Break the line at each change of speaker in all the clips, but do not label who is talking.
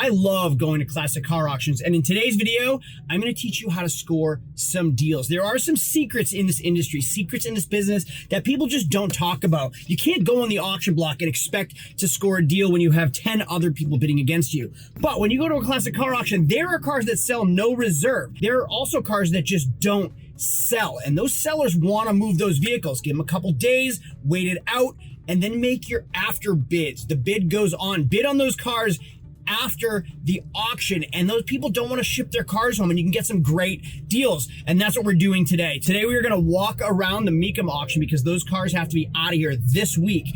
I love going to classic car auctions, and in today's video, I'm going to teach you how to score some deals. There are some secrets in this industry, secrets in this business that people just don't talk about. You can't go on the auction block and expect to score a deal when you have 10 other people bidding against you. But when you go to a classic car auction, there are cars that sell no reserve. There are also cars that just don't sell, and those sellers want to move those vehicles. Give them a couple days, wait it out, and then make your after bids. The bid goes on. Bid on those cars after the auction, and those people don't want to ship their cars home, and you can get some great deals, and that's what we're doing today. Today we are going to walk around the Mecum auction because those cars have to be out of here this week.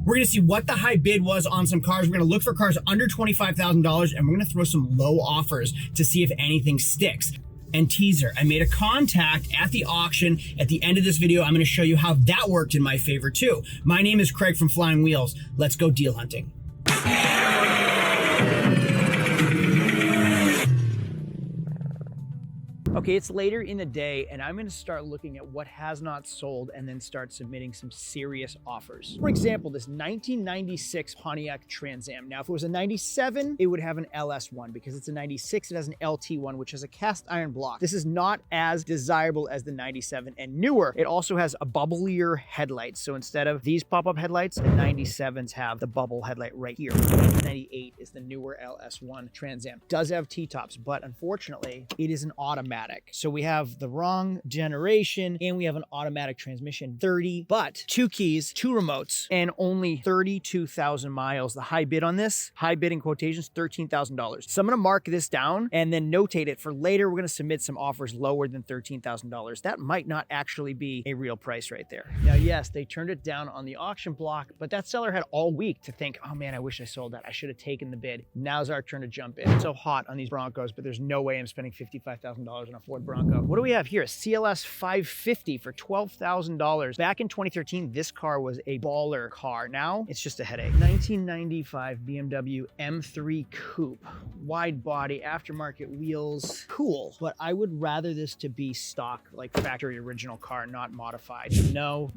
We're going to see what the high bid was on some cars. We're going to look for cars under $25,000, and we're going to throw some low offers to see if anything sticks. And teaser, I made a contact at the auction. At the end of this video, I'm going to show you how that worked in my favor too. My name is Craig from Flying Wheels. Let's go deal hunting. Okay, it's later in the day, and I'm going to start looking at what has not sold and then start submitting some serious offers. For example, this 1996 Pontiac Trans Am. Now, if it was a 97, it would have an LS1. Because it's a 96, it has an LT1, which has a cast iron block. This is not as desirable as the 97 and newer. It also has a bubblier headlight. So instead of these pop-up headlights, the 97s have the bubble headlight right here. The 98 is the newer LS1 Trans Am. Does have T-tops, but unfortunately, it is an automatic. So we have the wrong generation, and we have an automatic transmission, 30, but 2 keys, 2 remotes, and only 32,000 miles. The high bid on this, high bid in quotations, $13,000. So I'm going to mark this down and then notate it for later. We're going to submit some offers lower than $13,000. That might not actually be a real price right there. Now, yes, they turned it down on the auction block, but that seller had all week to think, oh man, I wish I sold that. I should have taken the bid. Now's our turn to jump in. It's so hot on these Broncos, but there's no way I'm spending $55,000 on a Ford Bronco. What do we have here? A CLS 550 for $12,000. Back in 2013, this car was a baller car. Now it's just a headache. 1995 BMW M3 Coupe. Wide body, aftermarket wheels. Cool, but I would rather this to be stock, like factory original car, not modified. No.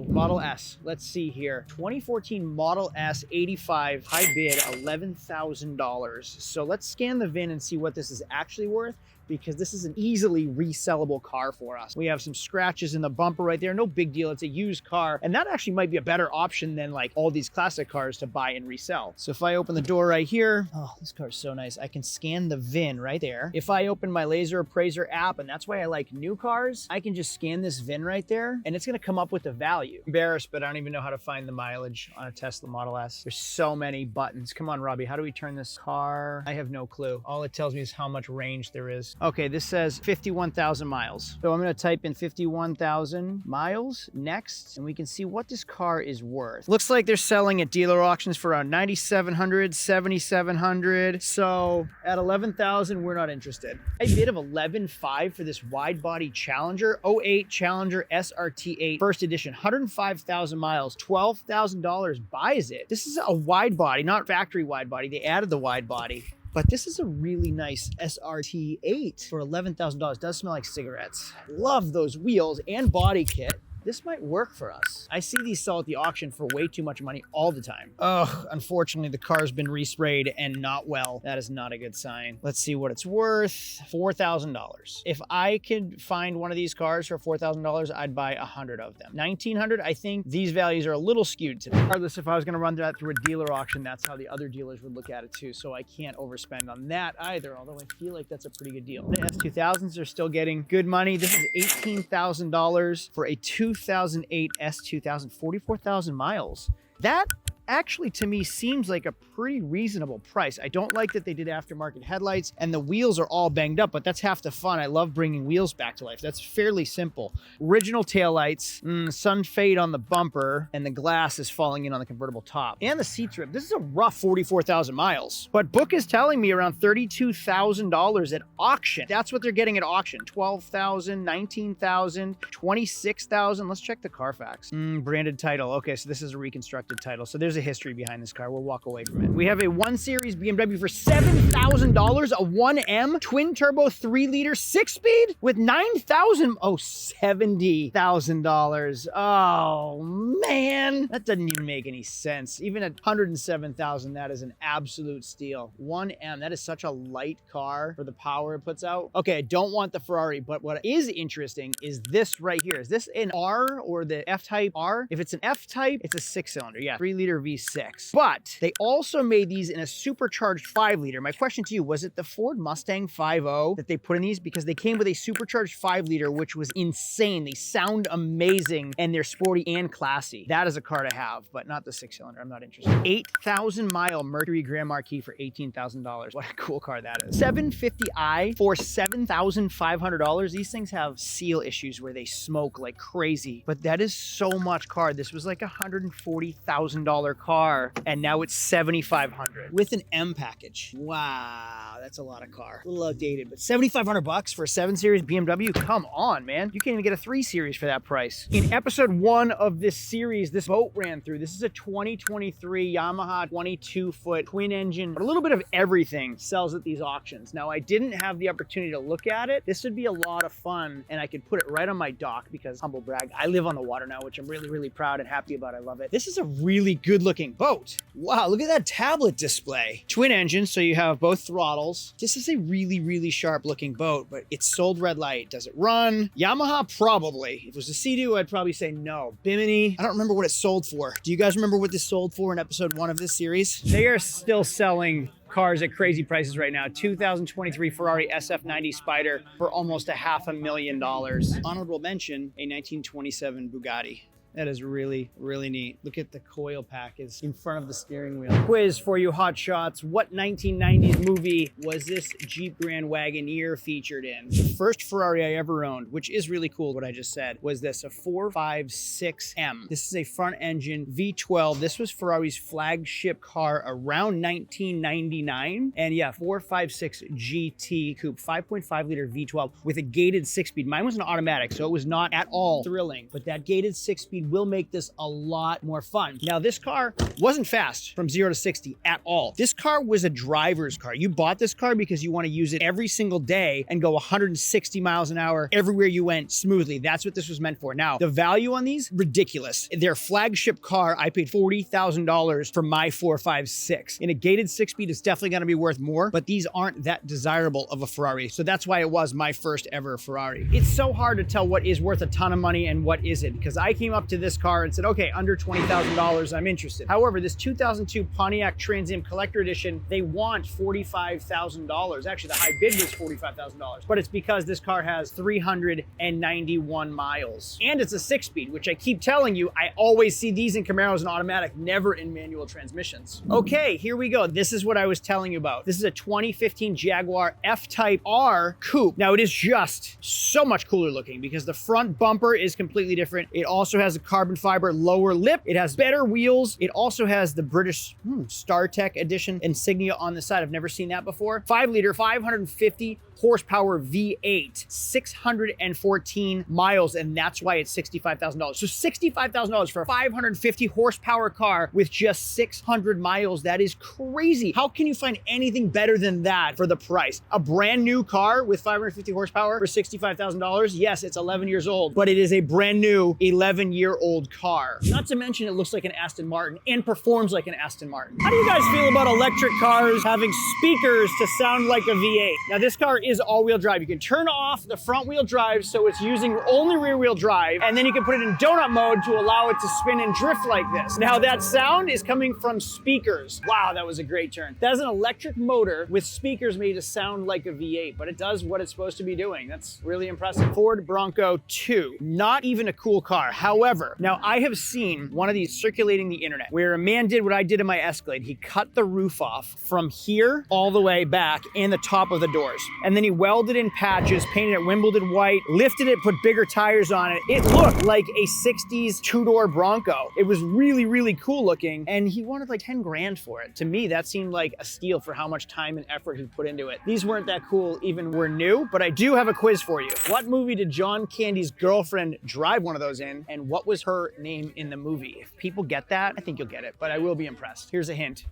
Model S. Let's see here. 2014 Model S 85, high bid $11,000. So let's scan the VIN and see what this is actually worth, because this is an easily resellable car for us. We have some scratches in the bumper right there. No big deal. It's a used car. And that actually might be a better option than like all these classic cars to buy and resell. So if I open the door right here, oh, this car is so nice. I can scan the VIN right there. If I open my Laser Appraiser app, and that's why I like new cars, I can just scan this VIN right there and it's gonna come up with the value. Embarrassed, but I don't even know how to find the mileage on a Tesla Model S. There's so many buttons. Come on, Robbie, how do we turn this car? I have no clue. All it tells me is how much range there is. Okay, this says 51,000 miles. So I'm gonna type in 51,000 miles next, and we can see what this car is worth. Looks like they're selling at dealer auctions for around 9,700, 7,700. So at 11,000, we're not interested. A bid of 11.5 for this wide body Challenger, 08 Challenger SRT8, first edition, 105,000 miles, $12,000 buys it. This is a wide body, not factory wide body. They added the wide body. But this is a really nice SRT8 for $11,000. Does smell like cigarettes. Love those wheels and body kit. This might work for us. I see these sell at the auction for way too much money all the time. Ugh, unfortunately, the car's been resprayed and not well. That is not a good sign. Let's see what it's worth. $4,000. If I could find one of these cars for $4,000, I'd buy 100 of them. 1,900, I think these values are a little skewed today. Regardless, if I was gonna run that through a dealer auction, that's how the other dealers would look at it too. So I can't overspend on that either, although I feel like that's a pretty good deal. The S2000s are still getting good money. This is $18,000 for a 2008 S2000, 44,000 miles. That actually to me seems like a pretty reasonable price. I don't like that they did aftermarket headlights and the wheels are all banged up, but that's half the fun. I love bringing wheels back to life. That's fairly simple. Original taillights, sun fade on the bumper, and the glass is falling in on the convertible top. And the seat trim. This is a rough 44,000 miles, but book is telling me around $32,000 at auction. That's what they're getting at auction. 12,000, 19,000, 26,000. Let's check the Carfax. Branded title. Okay, so this is a reconstructed title. So there's a history behind this car. We'll walk away from it. We have a 1 Series BMW for $7,000, a 1M twin turbo 3-liter 6-speed with 9,000. Oh, $70,000. Oh man, that doesn't even make any sense. Even at $107,000, that is an absolute steal. 1M, that is such a light car for the power it puts out. Okay, I don't want the Ferrari, but what is interesting is this right here. Is this an R or the F-Type R? If it's an F-Type, it's a 6-cylinder. Yeah, 3-liter V6. But they also made these in a supercharged 5-liter. My question to you, was it the Ford Mustang 5.0 that they put in these? Because they came with a supercharged 5-liter, which was insane. They sound amazing and they're sporty and classy. That is a car to have, but not the 6-cylinder. I'm not interested. 8,000-mile Mercury Grand Marquis for $18,000. What a cool car that is. 750i for $7,500. These things have seal issues where they smoke like crazy, but that is so much car. This was like a $140,000 car, and now it's $7,500 with an M package. Wow, that's a lot of car. A little outdated, but $7,500 for a 7 Series BMW? Come on, man. You can't even get a 3 Series for that price. In episode 1 of this series, this boat ran through. This is a 2023 Yamaha 22-foot twin engine, but a little bit of everything sells at these auctions. Now, I didn't have the opportunity to look at it. This would be a lot of fun, and I could put it right on my dock because, humble brag, I live on the water now, which I'm really, really proud and happy about. I love it. This is a really good looking boat. Wow, look at that tablet display. Twin engine, so you have both throttles. This is a really, really sharp looking boat, but it's sold red light. Does it run? Yamaha, probably. If it was a Sea-Doo, I'd probably say no. Bimini, I don't remember what it sold for. Do you guys remember what this sold for in episode 1 of this series? They are still selling cars at crazy prices right now. 2023 Ferrari SF90 Spider for almost $500,000. Honorable mention, a 1927 Bugatti. That is really, really neat. Look at the coil pack is in front of the steering wheel. Quiz for you hot shots. What 1990s movie was this Jeep Grand Wagoneer featured in? The first Ferrari I ever owned, which is really cool what I just said, was this, a 456M. This is a front engine V12. This was Ferrari's flagship car around 1999. And yeah, 456 GT Coupe, 5.5 liter V12 with a gated 6-speed. Mine was an automatic, so it was not at all thrilling, but that gated 6-speed will make this a lot more fun. Now, this car wasn't fast from 0 to 60 at all. This car was a driver's car. You bought this car because you want to use it every single day and go 160 miles an hour everywhere you went smoothly. That's what this was meant for. Now, the value on these, ridiculous. Their flagship car, I paid $40,000 for my 456. In a gated 6-speed, it's definitely going to be worth more, but these aren't that desirable of a Ferrari. So that's why it was my first ever Ferrari. It's so hard to tell what is worth a ton of money and what isn't, because I came up to this car and said, okay, under $20,000, I'm interested. However, this 2002 Pontiac Trans Am Collector Edition, they want $45,000. Actually, the high bid was $45,000, but it's because this car has 391 miles. And it's a 6-speed, which I keep telling you, I always see these in Camaros and automatic, never in manual transmissions. Okay, here we go. This is what I was telling you about. This is a 2015 Jaguar F-Type R Coupe. Now, it is just so much cooler looking because the front bumper is completely different. It also has a carbon fiber lower lip. It has better wheels. It also has the British StarTech edition insignia on the side. I've never seen that before. 5-liter, 550 horsepower V8, 614 miles, and that's why it's $65,000. So $65,000 for a 550 horsepower car with just 600 miles. That is crazy. How can you find anything better than that for the price? A brand new car with 550 horsepower for $65,000? Yes, it's 11 years old, but it is a brand new 11-year-old car. Not to mention it looks like an Aston Martin and performs like an Aston Martin. How do you guys feel about electric cars having speakers to sound like a V8? Now, this car is all-wheel drive. You can turn off the front-wheel drive so it's using only rear-wheel drive, and then you can put it in donut mode to allow it to spin and drift like this. Now, that sound is coming from speakers. Wow, that was a great turn. That is an electric motor with speakers made to sound like a V8, but it does what it's supposed to be doing. That's really impressive. Ford Bronco 2. Not even a cool car. However, now I have seen one of these circulating the internet where a man did what I did in my Escalade. He cut the roof off from here all the way back and the top of the doors. And then he welded in patches, painted it Wimbledon white, lifted it, put bigger tires on it. It looked like a 60s two-door Bronco. It was really, really cool looking, and he wanted like 10 grand for it. To me, that seemed like a steal for how much time and effort he put into it. These weren't that cool, even were new, but I do have a quiz for you. What movie did John Candy's girlfriend drive one of those in, and what was was her name in the movie. If people get that, I think you'll get it, but I will be impressed. Here's a hint.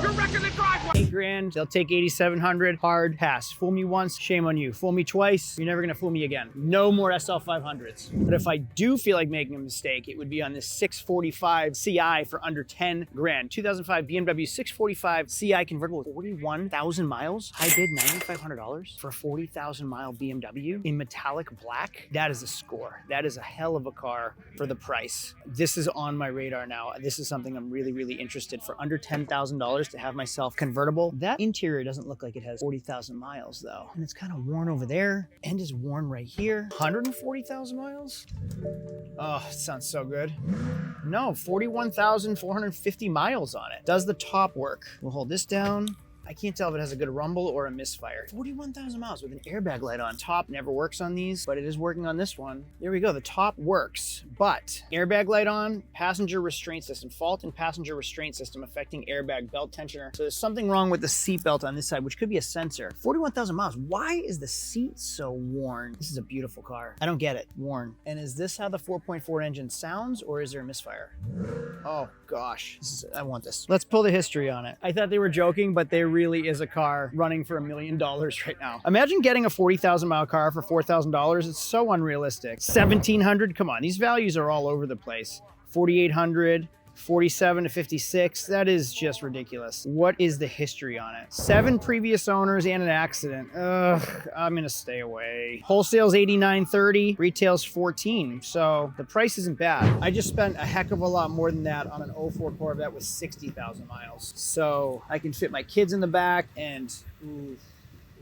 You're wrecking the driveway!
$8,000, they'll take 8,700, hard pass. Fool me once, shame on you. Fool me twice, you're never gonna fool me again. No more SL 500s. But if I do feel like making a mistake, it would be on this 645 CI for under 10 grand. 2005 BMW 645 CI convertible with 41,000 miles. High bid $9,500 for a 40,000 mile BMW in metallic black. That is a score. That is a hell of a car for the price. This is on my radar now. This is something I'm really, really interested for under $10,000 to have myself convertible. That interior doesn't look like it has 40,000 miles though. And it's kind of worn over there and is worn right here. 140,000 miles? Oh, it sounds so good. No, 41,450 miles on it. Does the top work? We'll hold this down. I can't tell if it has a good rumble or a misfire. 41,000 miles with an airbag light on. Top never works on these, but it is working on this one. There we go, the top works, but airbag light on, passenger restraint system, fault in passenger restraint system affecting airbag belt tensioner. So there's something wrong with the seat belt on this side, which could be a sensor. 41,000 miles, why is the seat so worn? This is a beautiful car. I don't get it, worn. And is this how the 4.4 engine sounds, or is there a misfire? Oh gosh, I want this. Let's pull the history on it. I thought they were joking, but they really is a car running for $1 million right now. Imagine getting a 40,000 mile car for $4,000. It's so unrealistic. 1,700, come on, these values are all over the place. 4,800. 47 to 56, that is just ridiculous. What is the history on it? 7 previous owners and an accident. Ugh, I'm gonna stay away. Wholesale's $89.30, retail's $14, so the price isn't bad. I just spent a heck of a lot more than that on an 04 Corvette with 60,000 miles. So I can fit my kids in the back and ooh,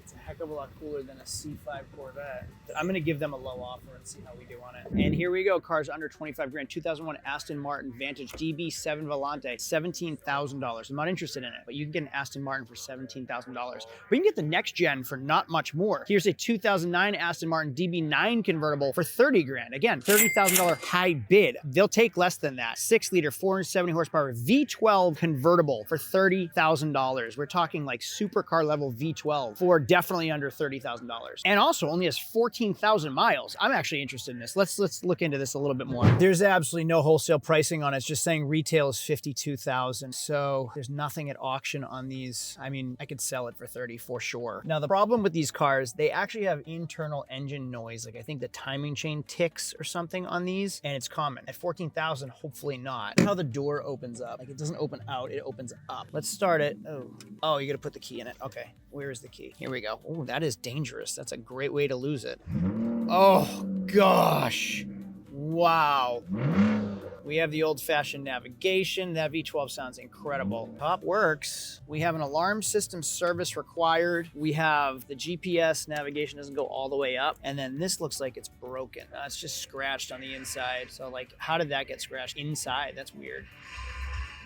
it's a heck of a lot cooler than a C5 Corvette. I'm gonna give them a low offer and see how we do on it. And here we go, cars under 25 grand. 2001 Aston Martin Vantage DB7 Volante, $17,000. I'm not interested in it, but you can get an Aston Martin for $17,000. But you can get the next gen for not much more. Here's a 2009 Aston Martin DB9 convertible for 30 grand. Again, $30,000 high bid. They'll take less than that. 6-liter, 470 horsepower V12 convertible for $30,000. We're talking like supercar level V12 for definitely under $30,000. And also only has 14,000 miles. I'm actually interested in this. Let's look into this a little bit more. There's absolutely no wholesale pricing on it. It's just saying retail is 52,000. So there's nothing at auction on these. I mean, I could sell it for 30 for sure. Now the problem with these cars, they actually have internal engine noise. Like I think the timing chain ticks or something on these, and it's common. At 14,000, hopefully not. How the door opens up. Like it doesn't open out, it opens up. Let's start it. Oh, you gotta put the key in it. Okay, where is the key? Here we go. Oh, that is dangerous. That's a great way to lose it. Oh gosh. Wow. We have the old-fashioned navigation. That V12 sounds incredible. Top works. We have an alarm system service required. We have the GPS navigation doesn't go all the way up. And then this looks like it's broken. It's just scratched on the inside. So like, how did that get scratched inside? That's weird.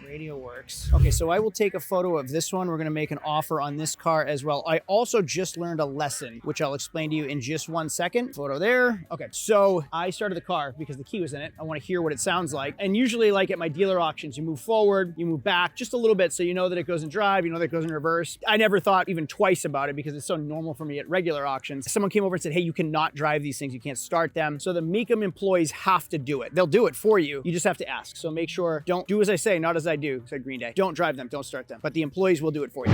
Radio works. Okay, so I will take a photo of this one. We're gonna make an offer on this car as well. I also just learned a lesson, which I'll explain to you in just 1 second. Photo there. Okay, so I started the car because the key was in it. I wanna hear what it sounds like. And usually like at my dealer auctions, you move forward, you move back just a little bit so you know that it goes in drive, you know that it goes in reverse. I never thought even twice about it because it's so normal for me at regular auctions. Someone came over and said, hey, you cannot drive these things, you can't start them. So the Mecum employees have to do it. They'll do it for you. You just have to ask. So make sure, don't do as I say, not as I do, said Green Day. Don't drive them, don't start them, but the employees will do it for you.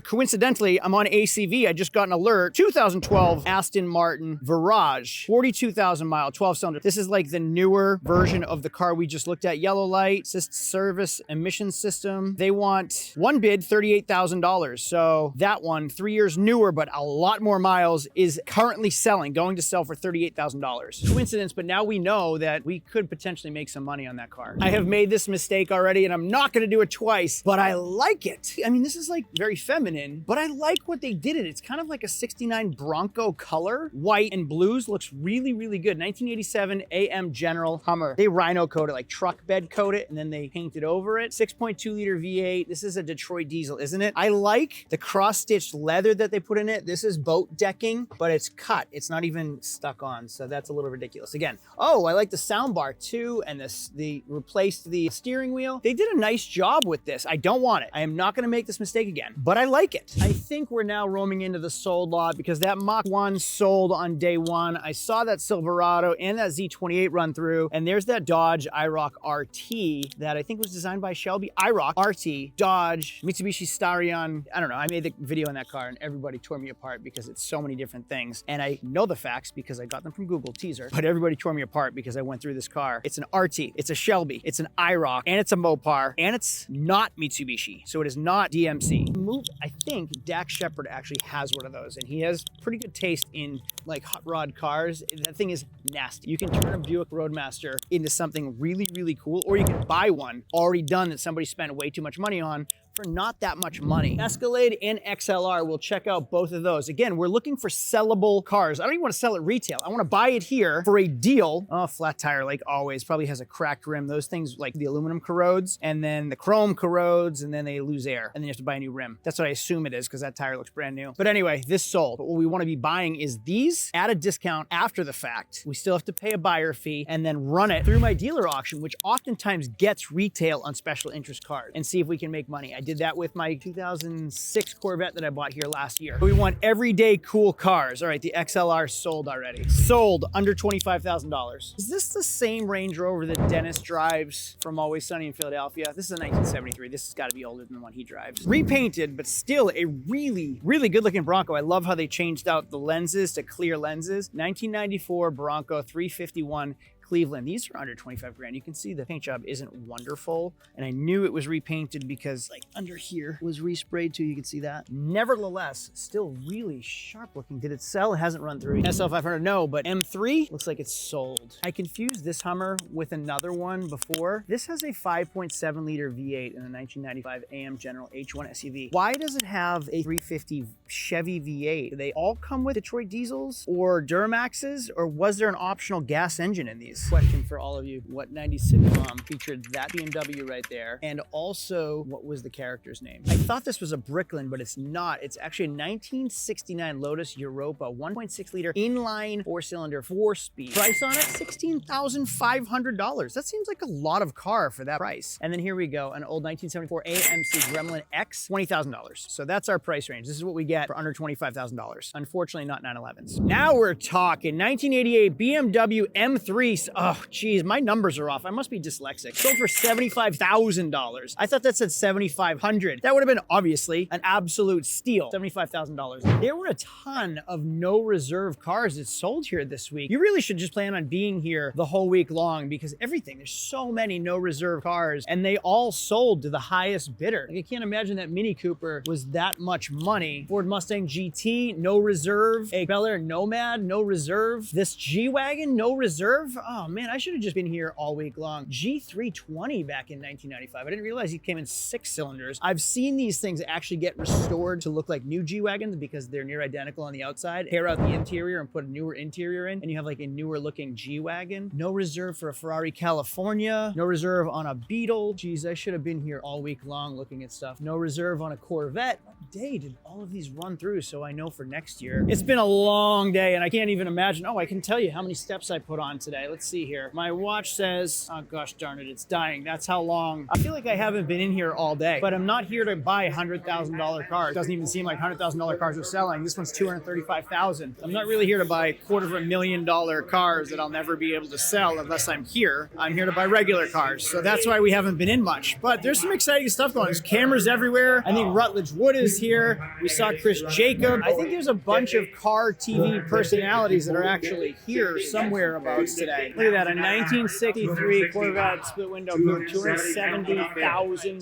Coincidentally, I'm on ACV. I just got an alert. 2012 Aston Martin Virage, 42,000 mile, 12 cylinder. This is like the newer version of the car we just looked at. Yellow light, assist service, emission system. They want one bid, $38,000. So that one, 3 years newer, but a lot more miles, is currently selling, going to sell for $38,000. Coincidence, but now we know that we could potentially make some money on that car. I have made this mistake already, and I'm not going to do it twice, but I like it. I mean, this is like very feminine, but I like what they did it. It's kind of like a 69 Bronco color. White and blues looks really, really good. 1987 AM General Hummer. They rhino coat it, like truck bed coat it, and then they painted over it. 6.2 liter V8. This is a Detroit diesel, isn't it? I like the cross-stitched leather that they put in it. This is boat decking, but it's cut. It's not even stuck on, so that's a little ridiculous. Again, oh, I like the sound bar too, and they replaced the steering wheel. They did a nice job with this. I don't want it. I am not going to make this mistake again, but I like it. I think we're now roaming into the sold lot because that Mach 1 sold on day one. I saw that Silverado and that Z28 run through, and there's that Dodge IROC RT that I think was designed by Shelby. IROC RT, Dodge, Mitsubishi Starion. I don't know. I made the video on that car and everybody tore me apart because it's so many different things. And I know the facts because I got them from Google teaser, but everybody tore me apart because I went through this car. It's an RT, it's a Shelby, it's an IROC, and it's a Mopar, and it's not Mitsubishi. So it is not DMC. I think Dax Shepard actually has one of those, and he has pretty good taste in like hot rod cars. That thing is nasty. You can turn a Buick Roadmaster into something really, really cool, or you can buy one already done that somebody spent way too much money on for not that much money. Escalade and XLR, we'll check out both of those. Again, we're looking for sellable cars. I don't even want to sell it retail. I want to buy it here for a deal. Oh, flat tire, like always, probably has a cracked rim. Those things, like the aluminum corrodes, and then the chrome corrodes, and then they lose air, and then you have to buy a new rim. That's what I assume it is, because that tire looks brand new. But anyway, this sold. But what we want to be buying is these at a discount after the fact. We still have to pay a buyer fee and then run it through my dealer auction, which oftentimes gets retail on special interest cars, and see if we can make money. I did that with my 2006 Corvette that I bought here last year. We want everyday cool cars. All right, the XLR sold already. Sold under $25,000. Is this the same Range Rover that Dennis drives from Always Sunny in Philadelphia? This is a 1973. This has got to be older than the one he drives. Repainted, but still a really, really good looking Bronco. I love how they changed out the lenses to clear lenses. 1994 Bronco 351 Cleveland. These are under 25 grand. You can see the paint job isn't wonderful, and I knew it was repainted because like under here was resprayed too. You can see that. Nevertheless, still really sharp looking. Did it sell? It hasn't run through. SL500, no, but M3 looks like it's sold. I confused this Hummer with another one before. This has a 5.7 liter V8 in a 1995 AM General H1 SUV. Why does it have a 350 Chevy V8? Do they all come with Detroit diesels or Duramaxes, or was there an optional gas engine in these? Question for all of you: what 90s sitcom featured that BMW right there? And also, what was the character's name? I thought this was a Bricklin, but it's not. It's actually a 1969 Lotus Europa 1.6 liter inline 4-cylinder 4-speed. Price on it $16,500. That seems like a lot of car for that price. And then here we go, an old 1974 AMC Gremlin X, $20,000. So that's our price range. This is what we get for under $25,000. Unfortunately, not 911s. Now we're talking 1988 BMW M3. Oh, geez, my numbers are off. I must be dyslexic. Sold for $75,000. I thought that said $7,500. That would have been obviously an absolute steal. $75,000. There were a ton of no reserve cars that sold here this week. You really should just plan on being here the whole week long because there's so many no reserve cars and they all sold to the highest bidder. Like, I can't imagine that Mini Cooper was that much money. Ford Mustang GT, no reserve. A Bel Air Nomad, no reserve. This G-Wagon, no reserve. Oh man, I should have just been here all week long. G320 back in 1995. I didn't realize he came in 6 cylinders. I've seen these things actually get restored to look like new G-Wagons because they're near identical on the outside. Tear out the interior and put a newer interior in, and you have like a newer looking G-Wagon. No reserve for a Ferrari California. No reserve on a Beetle. Geez, I should have been here all week long looking at stuff. No reserve on a Corvette. What day did all of these run through so I know for next year? It's been a long day and I can't even imagine. Oh, I can tell you how many steps I put on today. Let's see here. My watch says, oh gosh darn it, it's dying. That's how long. I feel like I haven't been in here all day, but I'm not here to buy $100,000 cars. Doesn't even seem like $100,000 cars are selling. This one's $235,000. I'm not really here to buy $250,000 cars that I'll never be able to sell unless I'm here. I'm here to buy regular cars. So that's why we haven't been in much, but there's some exciting stuff going on. There's cameras everywhere. I think Rutledge Wood is here. We saw Chris Jacob. I think there's a bunch of car TV personalities that are actually here somewhere about today. Look at that, a 1963 Corvette split window coupe, $270,000.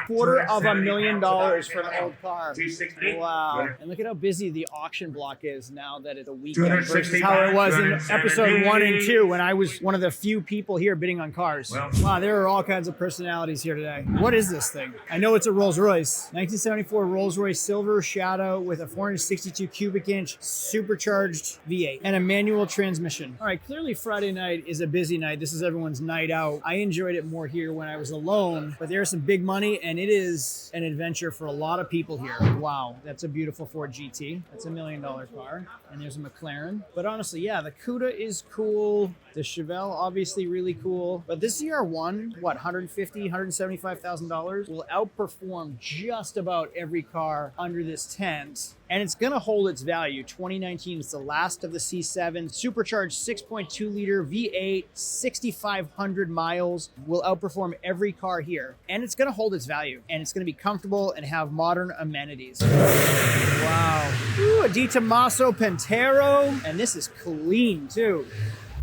$250,000 for an old car. Wow. And look at how busy the auction block is now that it's a weekend versus how it was in episode 1 and 2 when I was one of the few people here bidding on cars. Wow, there are all kinds of personalities here today. What is this thing? I know it's a Rolls Royce. 1974 Rolls Royce Silver Shadow with a 462 cubic inch supercharged V8 and a manual transmission. All right, clearly Friday night is a busy night. This is everyone's night out. I enjoyed it more here when I was alone, but there's some big money and it is an adventure for a lot of people here. Wow, that's a beautiful Ford GT. That's $1 million car. And there's a McLaren. But honestly, yeah, the Cuda is cool. The Chevelle, obviously really cool. But this ZR1, what, $150,000, $175,000 will outperform just about every car under this tent. And it's gonna hold its value. 2019 is the last of the C7. Supercharged 6.2 liter V8, 6,500 miles, will outperform every car here. And it's gonna hold its value. And it's gonna be comfortable and have modern amenities. Wow. Ooh, a Di Tommaso Pantero. And this is clean too.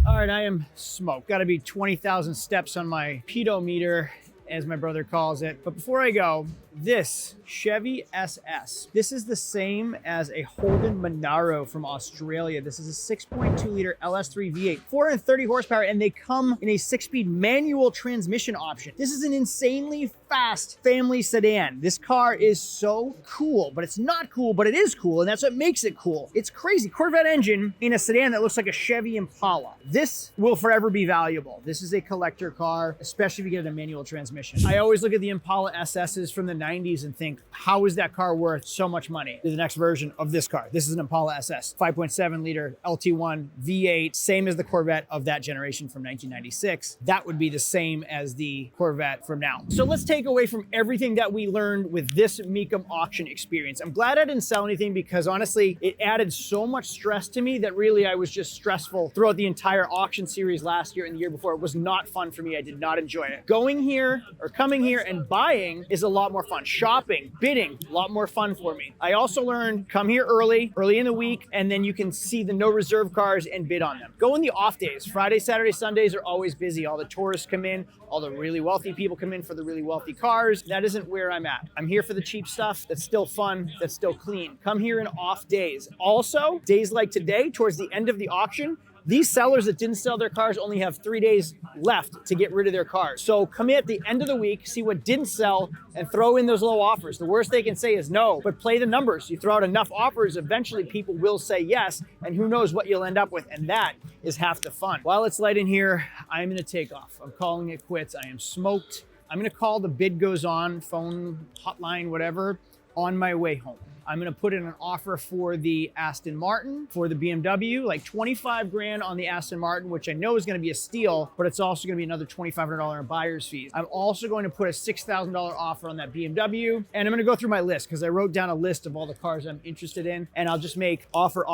All right, I am smoked. Got to be 20,000 steps on my pedometer, as my brother calls it. But before I go, this Chevy SS. This is the same as a Holden Monaro from Australia. This is a 6.2 liter LS3 V8, 430 horsepower, and they come in a 6-speed manual transmission option. This is an insanely fast family sedan. This car is so cool, but it's not cool, but it is cool, and that's what makes it cool. It's crazy. Corvette engine in a sedan that looks like a Chevy Impala. This will forever be valuable. This is a collector car, especially if you get a manual transmission. I always look at the Impala SSs from the 90s and think, how is that car worth so much money? The next version of this car. This is an Impala SS, 5.7 liter LT1 V8, same as the Corvette of that generation from 1996. That would be the same as the Corvette from now. So let's take away from everything that we learned with this Mecum auction experience. I'm glad I didn't sell anything because honestly, it added so much stress to me that really I was just stressful throughout the entire auction series last year and the year before. It was not fun for me. I did not enjoy it. Going here or coming here and buying is a lot more fun. Shopping, bidding, a lot more fun for me. I also learned come here early in the week, and then you can see the no reserve cars and bid on them. Go in the off days. Friday, Saturday, Sundays are always busy. All the tourists come in, all the really wealthy people come in for the really wealthy cars. That isn't where I'm at. I'm here for the cheap stuff that's still fun, that's still clean. Come here in off days. Also, days like today, towards the end of the auction, these sellers that didn't sell their cars only have 3 days left to get rid of their cars. So come in at the end of the week, see what didn't sell, and throw in those low offers. The worst they can say is no, but play the numbers. You throw out enough offers, eventually people will say yes, and who knows what you'll end up with, and that is half the fun. While it's light in here, I'm gonna take off. I'm calling it quits. I am smoked. I'm gonna call the bid goes on, phone, hotline, whatever, on my way home. I'm gonna put in an offer for the Aston Martin, for the BMW, like 25 grand on the Aston Martin, which I know is gonna be a steal, but it's also gonna be another $2,500 in buyer's fees. I'm also going to put a $6,000 offer on that BMW, and I'm gonna go through my list because I wrote down a list of all the cars I'm interested in, and I'll just make offer,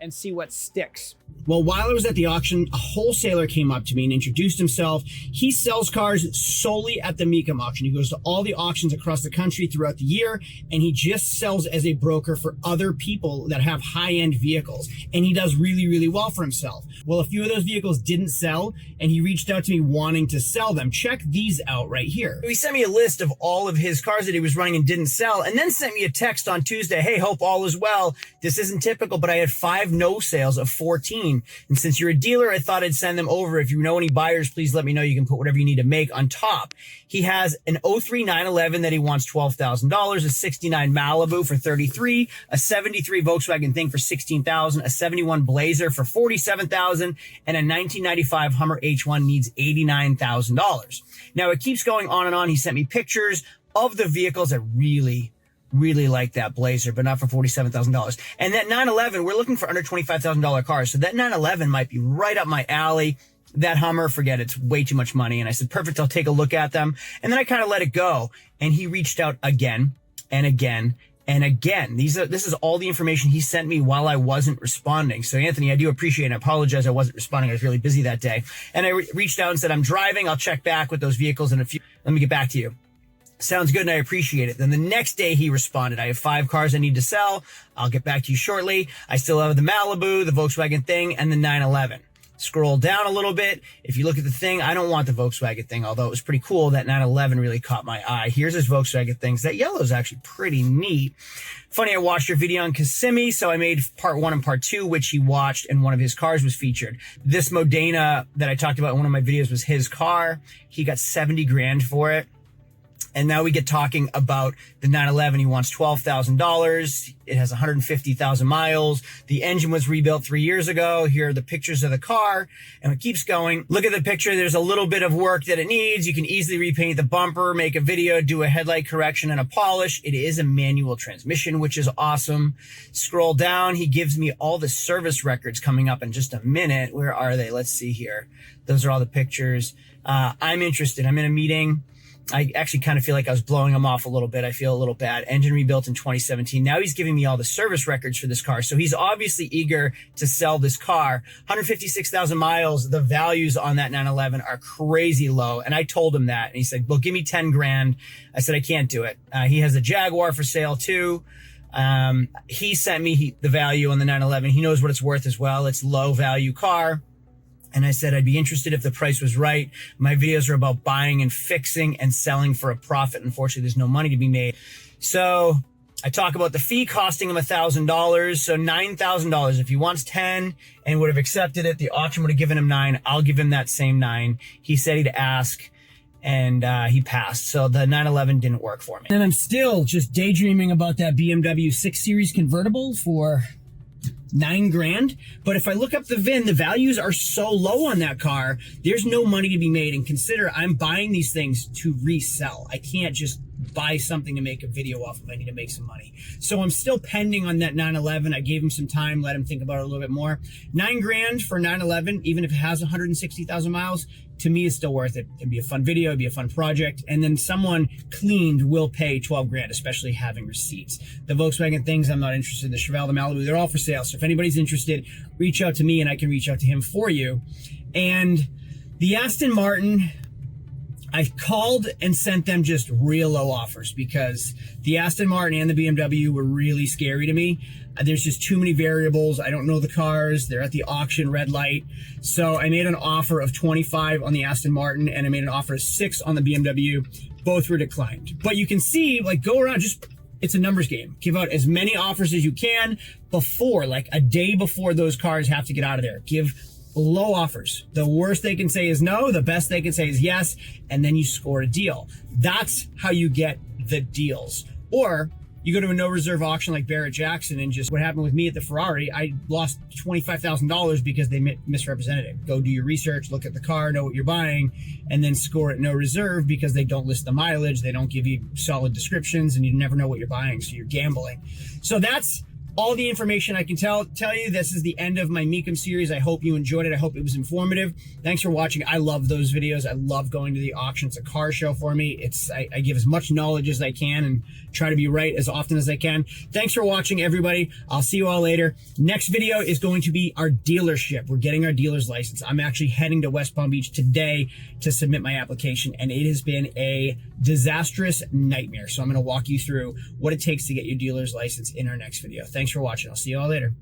and see what sticks. Well, while I was at the auction, a wholesaler came up to me and introduced himself. He sells cars solely at the Mecum auction. He goes to all the auctions across the country throughout the year, and he just sells as a broker for other people that have high-end vehicles. And he does really, really well for himself. Well, a few of those vehicles didn't sell, and he reached out to me wanting to sell them. Check these out right here. He sent me a list of all of his cars that he was running and didn't sell, and then sent me a text on Tuesday. Hey, hope all is well. This isn't typical, but I had 5 no sales of 14. And since you're a dealer, I thought I'd send them over. If you know any buyers, please let me know. You can put whatever you need to make on top. He has an 03 911 that he wants $12,000, a 69 Malibu for 33, a 73 Volkswagen Thing for 16,000, a 71 Blazer for 47,000, and a 1995 Hummer H1 needs $89,000. Now it keeps going on and on. He sent me pictures of the vehicles that really like that Blazer, but not for $47,000. And that 911, we're looking for under $25,000 cars. So that 911 might be right up my alley. That Hummer, forget it, it's way too much money. And I said, perfect, I'll take a look at them. And then I kind of let it go. And he reached out again and again and again. This is all the information he sent me while I wasn't responding. So Anthony, I do appreciate it. I apologize I wasn't responding. I was really busy that day. And I reached out and said, I'm driving. I'll check back with those vehicles in a few. Let me get back to you. Sounds good, and I appreciate it. Then the next day he responded, I have 5 cars I need to sell. I'll get back to you shortly. I still have the Malibu, the Volkswagen Thing, and the 911. Scroll down a little bit. If you look at the Thing, I don't want the Volkswagen Thing, although it was pretty cool. That 911 really caught my eye. Here's his Volkswagen Things. That yellow is actually pretty neat. Funny, I watched your video on Kissimmee, so I made part 1 and part 2, which he watched, and one of his cars was featured. This Modena that I talked about in one of my videos was his car. He got 70 grand for it. And now we get talking about the 911. He wants $12,000. It has 150,000 miles. The engine was rebuilt 3 years ago. Here are the pictures of the car. And it keeps going. Look at the picture. There's a little bit of work that it needs. You can easily repaint the bumper, make a video, do a headlight correction and a polish. It is a manual transmission, which is awesome. Scroll down. He gives me all the service records coming up in just a minute. Where are they? Let's see here. Those are all the pictures. I'm interested. I'm in a meeting. I actually kind of feel like I was blowing him off a little bit. I feel a little bad. Engine rebuilt in 2017. Now he's giving me all the service records for this car. So he's obviously eager to sell this car. 156,000 miles. The values on that 911 are crazy low. And I told him that. And he said, well, give me 10 grand. I said, I can't do it. He has a Jaguar for sale too. He sent me the value on the 911. He knows what it's worth as well. It's low value car. And I said, I'd be interested if the price was right. My videos are about buying and fixing and selling for a profit. Unfortunately, there's no money to be made. So I talk about the fee costing him $1,000. So $9,000. If he wants 10 and would have accepted it, the auction would have given him 9. I'll give him that same 9. He said he'd ask and he passed. So the 911 didn't work for me. And I'm still just daydreaming about that BMW 6 Series convertible for $9 grand. But if I look up the VIN, the values are so low on that car, there's no money to be made. And consider I'm buying these things to resell. I can't just buy something to make a video off of. I need to make some money. So I'm still pending on that 911. I gave him some time, let him think about it a little bit more. $9 grand for 911, even if it has 160,000 miles, to me is still worth it. It'd be a fun video, it'd be a fun project. And then someone cleaned will pay 12 grand, especially having receipts. The Volkswagen things, I'm not interested. The Chevelle, the Malibu, they're all for sale. So if anybody's interested, reach out to me and I can reach out to him for you. And the Aston Martin, I called and sent them just real low offers because the Aston Martin and the BMW were really scary to me. There's just too many variables. I don't know the cars. They're at the auction, red light. So I made an offer of 25 on the Aston Martin and I made an offer of 6 on the BMW. Both were declined. But you can see, like, go around, just, it's a numbers game. Give out as many offers as you can before, like a day before those cars have to get out of there. Give low offers. The worst they can say is no. The best they can say is yes. And then you score a deal. That's how you get the deals. Or you go to a no reserve auction like Barrett Jackson and just what happened with me at the Ferrari, I lost $25,000 because they misrepresented it. Go do your research, look at the car, know what you're buying, and then score at no reserve because they don't list the mileage, they don't give you solid descriptions, and you never know what you're buying, so you're gambling. So that's all the information I can tell you. This is the end of my Mecum series. I hope you enjoyed it. I hope it was informative. Thanks for watching. I love those videos. I love going to the auction. It's a car show for me. I give as much knowledge as I can and try to be right as often as I can. Thanks for watching, everybody. I'll see you all later. Next video is going to be our dealership. We're getting our dealer's license. I'm actually heading to West Palm Beach today to submit my application, and it has been a disastrous nightmare. So I'm going to walk you through what it takes to get your dealer's license in our next video. Thanks for watching. I'll see you all later.